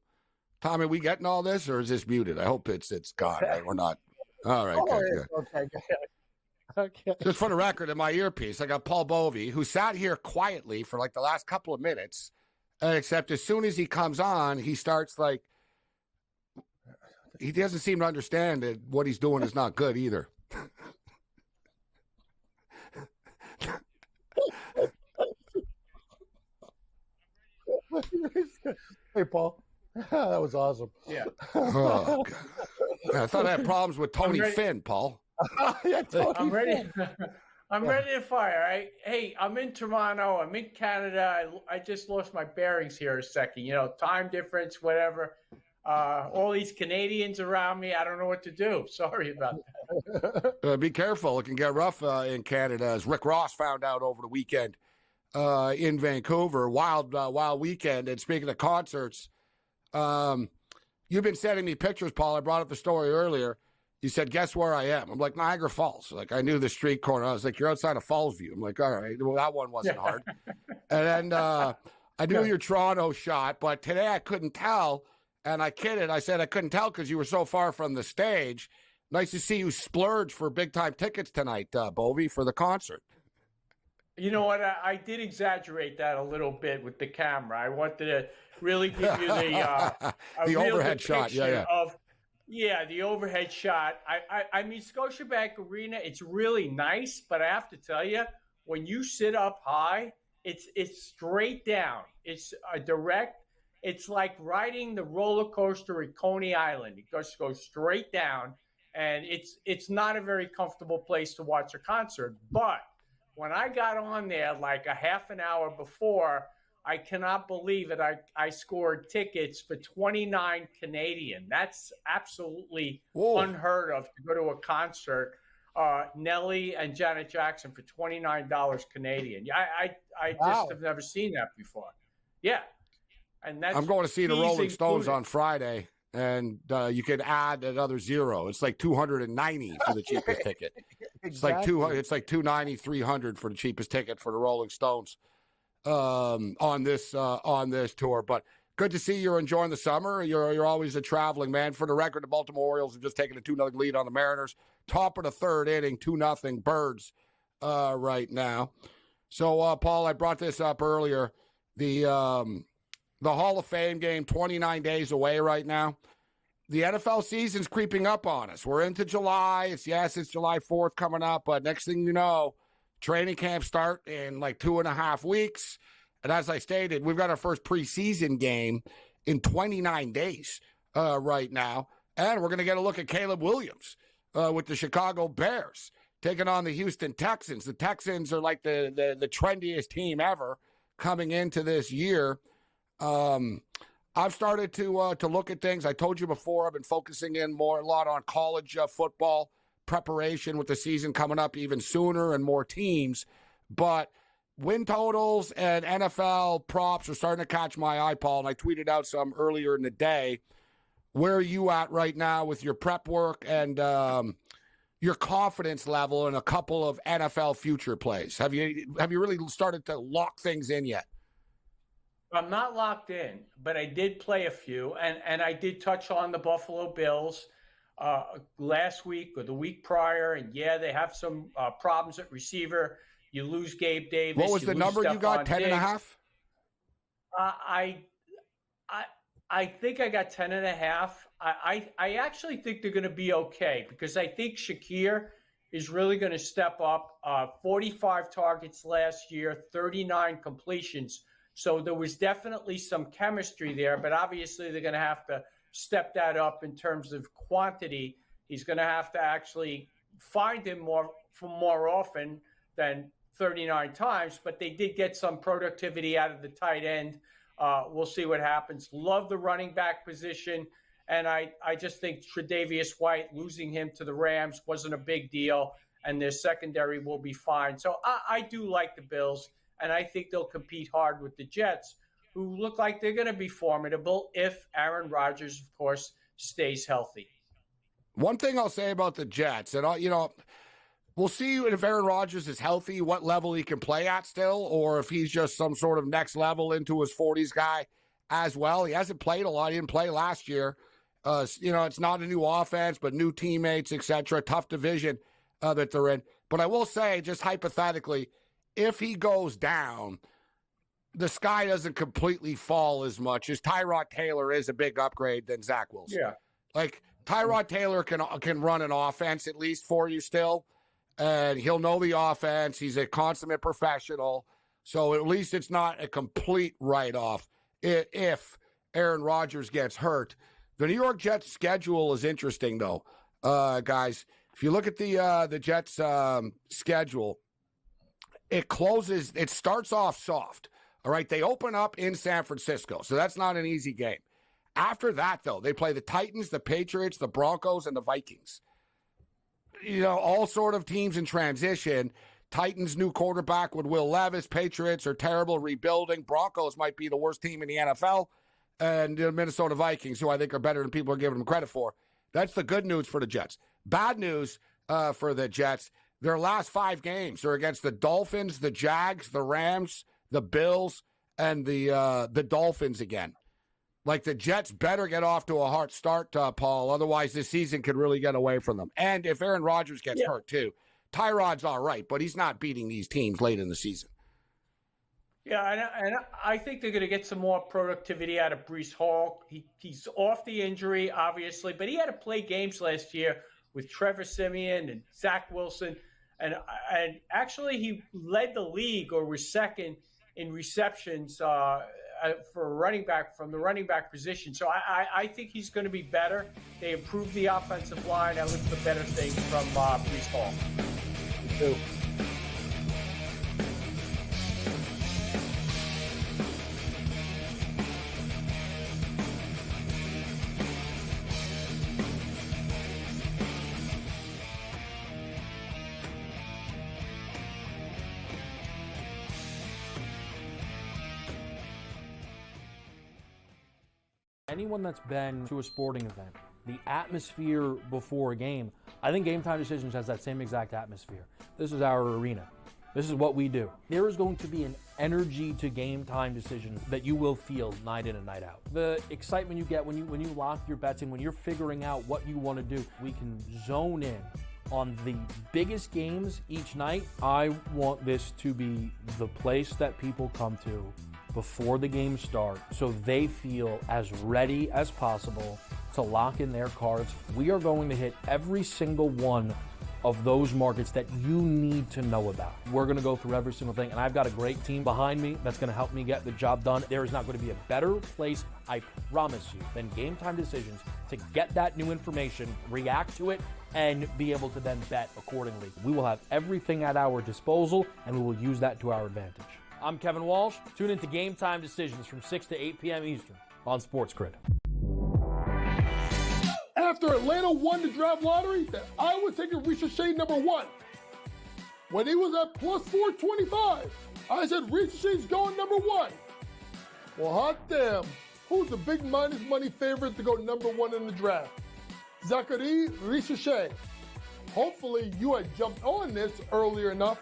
Tommy, we getting all this, or is this muted? I hope it's gone. Right? We're not. All right, good. Okay. Okay. Just for the record, in my earpiece, I got Paul Bovey, who sat here quietly for like the last couple of minutes, except as soon as he comes on, he starts like, he doesn't seem to understand that what he's doing is not good either. Hey, Paul. That was awesome. Yeah. Oh, God. I thought I had problems with Tony Finn, Paul. Yeah, Tony I'm ready. Finn. I'm ready to fire. Hey, I'm in Toronto. I'm in Canada. I just lost my bearings here a second. You know, time difference, whatever. All these Canadians around me. I don't know what to do. Sorry about that. Be careful. It can get rough in Canada, as Rick Ross found out over the weekend in Vancouver. Wild weekend. And speaking of concerts, you've been sending me pictures, Paul. I brought up the story earlier. You said, guess where I am? I'm like, Niagara Falls. Like, I knew the street corner. I was like, you're outside of Fallsview. I'm like, all right. Well, that one wasn't hard. And then I knew your Toronto shot, but today I couldn't tell. And I kidded. I said I couldn't tell because you were so far from the stage. Nice to see you splurge for big-time tickets tonight, Bovey, for the concert. You know what? I did exaggerate that a little bit with the camera. I wanted to really give you the the overhead shot. Yeah, the overhead shot. I mean, Scotiabank Arena, it's really nice, but I have to tell you, when you sit up high, it's straight down. It's a direct. It's like riding the roller coaster at Coney Island. It just goes straight down, and it's not a very comfortable place to watch a concert. But when I got on there like a half an hour before, I cannot believe it. I scored tickets for 29 Canadian. That's absolutely unheard of to go to a concert. Nelly and Janet Jackson for $29 Canadian. I just have never seen that before. Yeah. And that's I'm going to see the Rolling Stones on Friday, and you can add another zero. It's like $290 for the cheapest ticket. Exactly. It's like $290, $300 for the cheapest ticket for the Rolling Stones on this tour. But good to see you're enjoying the summer. You're always a traveling man. For the record, the Baltimore Orioles have just taken a 2-0 lead on the Mariners. Top of the third inning, 2-0 Birds right now. So, Paul, I brought this up earlier. The Hall of Fame game, 29 days away right now. The NFL season's creeping up on us. We're into July. It's July 4th coming up. But next thing you know, training camp start in like 2.5 weeks. And as I stated, we've got our first preseason game in 29 days right now. And we're going to get a look at Caleb Williams with the Chicago Bears taking on the Houston Texans. The Texans are like the trendiest team ever coming into this year. I've started to look at things. I told you before, I've been focusing in a lot on college football preparation with the season coming up even sooner and more teams. But win totals and NFL props are starting to catch my eye, Paul, and I tweeted out some earlier in the day. Where are you at right now with your prep work and your confidence level in a couple of NFL future plays? Have you really started to lock things in yet? I'm not locked in, but I did play a few, and I did touch on the Buffalo Bills last week or the week prior, and yeah, they have some problems at receiver. You lose Gabe Davis. What was the number you got? 10.5? I think I got 10.5. I actually think they're going to be okay because I think Shakir is really going to step up. 45 targets last year, 39 completions. So there was definitely some chemistry there, but obviously they're going to have to step that up in terms of quantity. He's going to have to actually find him more often than 39 times, but they did get some productivity out of the tight end. We'll see what happens. Love the running back position, and I just think Tre'Davious White, losing him to the Rams wasn't a big deal, and their secondary will be fine. So I do like the Bills. And I think they'll compete hard with the Jets, who look like they're going to be formidable if Aaron Rodgers, of course, stays healthy. One thing I'll say about the Jets, and we'll see if Aaron Rodgers is healthy, what level he can play at still, or if he's just some sort of next level into his 40s guy as well. He hasn't played a lot. He didn't play last year. It's not a new offense, but new teammates, etc. Tough division that they're in. But I will say, just hypothetically, if he goes down, the sky doesn't completely fall as much as Tyrod Taylor is a big upgrade than Zach Wilson. Yeah. Like, Tyrod Taylor can run an offense at least for you still, and he'll know the offense. He's a consummate professional, so at least it's not a complete write-off if Aaron Rodgers gets hurt. The New York Jets schedule is interesting, though, guys. If you look at the Jets schedule, it starts off soft. All right, they open up in San Francisco, so that's not an easy game. After that, though, they play the Titans, the Patriots, the Broncos, and the Vikings. You know, all sort of teams in transition. Titans' new quarterback with Will Levis. Patriots are terrible, rebuilding. Broncos might be the worst team in the NFL. And the Minnesota Vikings, who I think are better than people are giving them credit for. That's the good news for the Jets. Bad news for the Jets, their last 5 games are against the Dolphins, the Jags, the Rams, the Bills, and the Dolphins again. Like, the Jets better get off to a hard start, Paul. Otherwise, this season could really get away from them. And if Aaron Rodgers gets hurt, too, Tyrod's all right, but he's not beating these teams late in the season. Yeah, and I think they're going to get some more productivity out of Breece Hall. He's off the injury, obviously, but he had to play games last year with Trevor Siemian and Zach Wilson. And actually, he led the league, or was second in receptions for a running back from the running back position. So I think he's going to be better. They improved the offensive line. I look for better things from Breece Hall. Me too. Anyone that's been to a sporting event, the atmosphere before a game, I think Game Time Decisions has that same exact atmosphere. This is our arena. This is what we do. There is going to be an energy to Game Time Decisions that you will feel night in and night out. The excitement you get when you lock your bets in, when you're figuring out what you want to do, we can zone in on the biggest games each night. I want this to be the place that people come to before the games start, so they feel as ready as possible to lock in their cards. We are going to hit every single one of those markets that you need to know about. We're going to go through every single thing, and I've got a great team behind me that's going to help me get the job done. There is not going to be a better place, I promise you, than Game Time Decisions to get that new information, react to it, and be able to then bet accordingly. We will have everything at our disposal, and we will use that to our advantage. I'm Kevin Walsh. Tune into Game Time Decisions from 6 to 8 p.m. Eastern on SportsGrid. After Atlanta won the draft lottery, that I was taking Ricochet number 1. When he was at plus 425, I said Ricochet's going number 1. Well, hot damn. Who's the big minus money favorite to go number 1 in the draft? Zachary Ricochet. Hopefully you had jumped on this earlier enough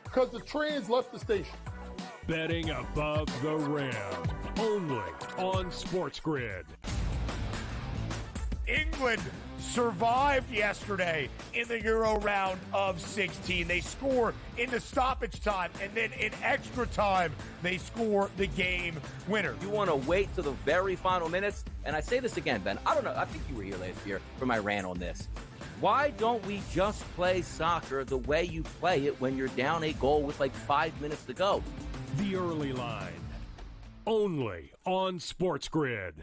because the trains left the station. Betting above the rim, only on SportsGrid. England survived yesterday in the Euro round of 16. They score in the stoppage time, and then in extra time, they score the game winner. You want to wait to the very final minutes? And I say this again, Ben. I don't know. I think you were here last year for my rant on this. Why don't we just play soccer the way you play it when you're down a goal with like 5 minutes to go? The early line, only on SportsGrid.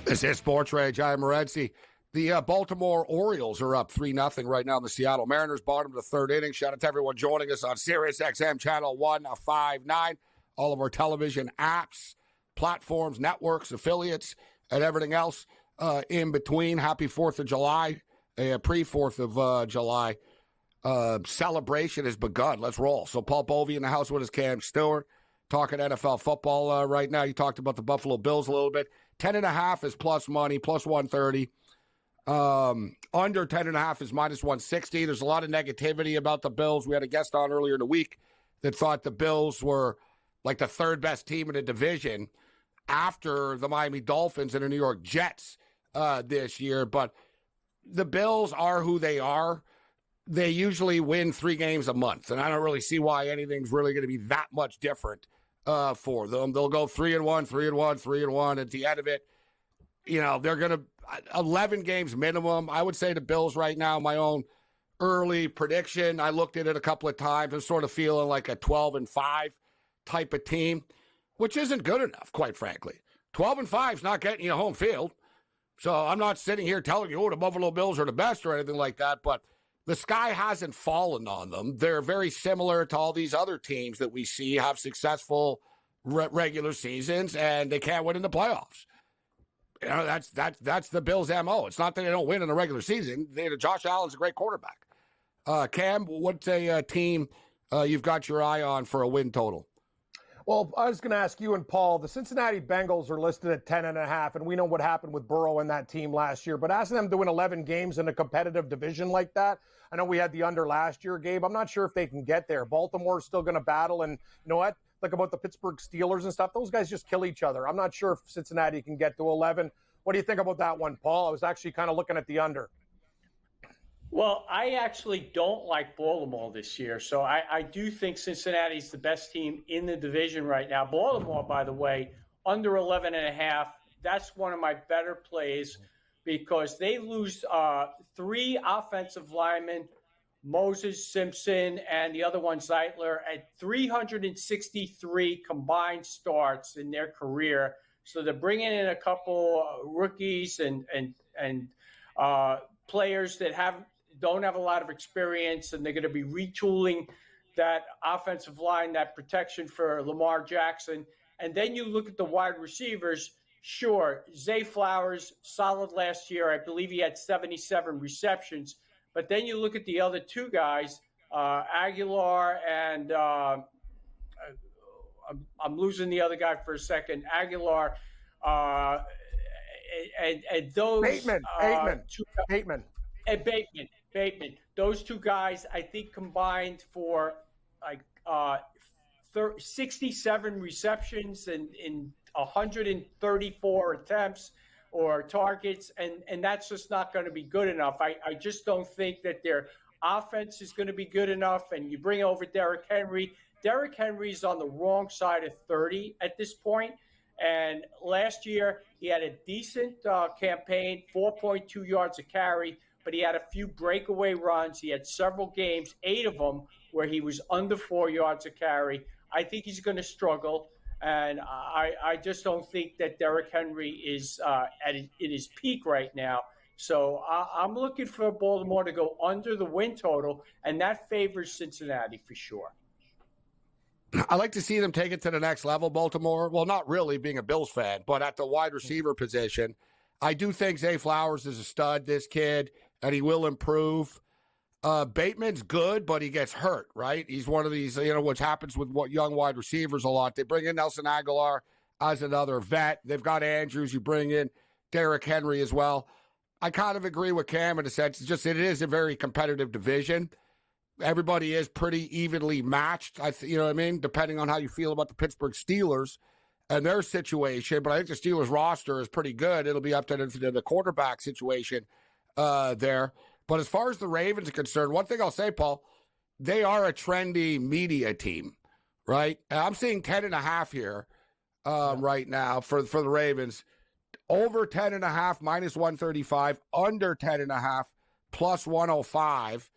This is SportsRage. I'm Morency. The Baltimore Orioles are up 3-0 right now in the Seattle Mariners, bottom of the third inning. Shout out to everyone joining us on Sirius XM Channel 159, all of our television apps, platforms, networks, affiliates, and everything else in between. Happy 4th of July, pre-4th of July. Celebration has begun. Let's roll. So Paul Bovey in the house with his Cam Stewart, talking NFL football right now. You talked about the Buffalo Bills a little bit. 10.5 is plus money, plus 130. Under 10.5 is -160. There's a lot of negativity about the Bills. We had a guest on earlier in the week that thought the Bills were like the third best team in the division after the Miami Dolphins and the New York Jets this year. But the Bills are who they are. They usually win 3 games a month, and I don't really see why anything's really going to be that much different for them. They'll go 3-1, 3-1, 3-1. At the end of it, you know, they're going to 11 games minimum. I would say the Bills right now, my own early prediction, I looked at it a couple of times. I'm sort of feeling like a 12-5 type of team, which isn't good enough, quite frankly. 12-5 is not getting you home field. So I'm not sitting here telling you, oh, the Buffalo Bills are the best or anything like that, but the sky hasn't fallen on them. They're very similar to all these other teams that we see have successful regular seasons, and they can't win in the playoffs. You know, that's the Bills' MO. It's not that they don't win in the regular season. Josh Allen's a great quarterback. Cam, what's a team you've got your eye on for a win total? Well, I was going to ask you and Paul, the Cincinnati Bengals are listed at 10.5, and we know what happened with Burrow and that team last year. But asking them to win 11 games in a competitive division like that, I know we had the under last year, Gabe. I'm not sure if they can get there. Baltimore's still going to battle, and you know what? Like about the Pittsburgh Steelers and stuff, those guys just kill each other. I'm not sure if Cincinnati can get to 11. What do you think about that one, Paul? I was actually kind of looking at the under. Well, I actually don't like Baltimore this year, so I do think Cincinnati's the best team in the division right now. Baltimore, by the way, under 11.5, that's one of my better plays because they lose 3 offensive linemen, Moses, Simpson, and the other one, Zeitler, at 363 combined starts in their career. So they're bringing in a couple rookies and players that don't have a lot of experience, and they're going to be retooling that offensive line, that protection for Lamar Jackson. And then you look at the wide receivers. Sure, Zay Flowers, solid last year. I believe he had 77 receptions. But then you look at the other 2 guys, Aguilar and I'm losing the other guy for a second. Aguilar and those Bateman. And Bateman. Those 2 guys, I think, combined for like 67 receptions in 134 attempts or targets, and that's just not going to be good enough. I just don't think that their offense is going to be good enough. And you bring over Derrick Henry. Derrick Henry's on the wrong side of 30 at this point. And last year, he had a decent campaign, 4.2 yards a carry, but he had a few breakaway runs. He had several games, 8 of them, where he was under 4 yards a carry. I think he's going to struggle, and I just don't think that Derrick Henry is in his peak right now. So I'm looking for Baltimore to go under the win total, and that favors Cincinnati for sure. I like to see them take it to the next level, Baltimore. Well, not really being a Bills fan, but at the wide receiver position, I do think Zay Flowers is a stud, this kid, and he will improve. Bateman's good, but he gets hurt, right? He's one of these, which happens with young wide receivers a lot. They bring in Nelson Aguilar as another vet. They've got Andrews. You bring in Derrick Henry as well. I kind of agree with Cam in a sense. It's just it is a very competitive division. Everybody is pretty evenly matched, you know what I mean, depending on how you feel about the Pittsburgh Steelers and their situation. But I think the Steelers roster is pretty good. It'll be up to the quarterback situation there. But as far as the Ravens are concerned, one thing I'll say, Paul, they are a trendy media team, right? And I'm seeing 10.5 here right now for the Ravens. Over 10.5, -135. Under 10.5, +105.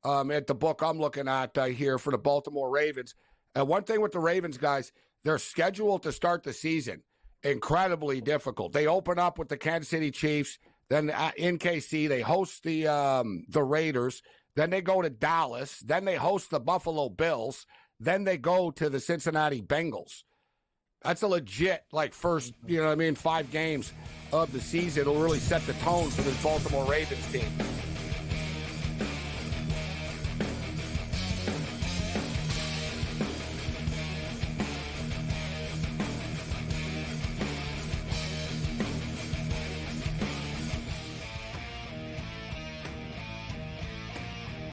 At the book I'm looking at here for the Baltimore Ravens. And one thing with the Ravens, guys, they're scheduled to start the season incredibly difficult. They open up with the Kansas City Chiefs, then in KC, they host the Raiders, then they go to Dallas, then they host the Buffalo Bills, then they go to the Cincinnati Bengals. That's a legit, first, 5 games of the season. It'll really set the tone for this Baltimore Ravens team.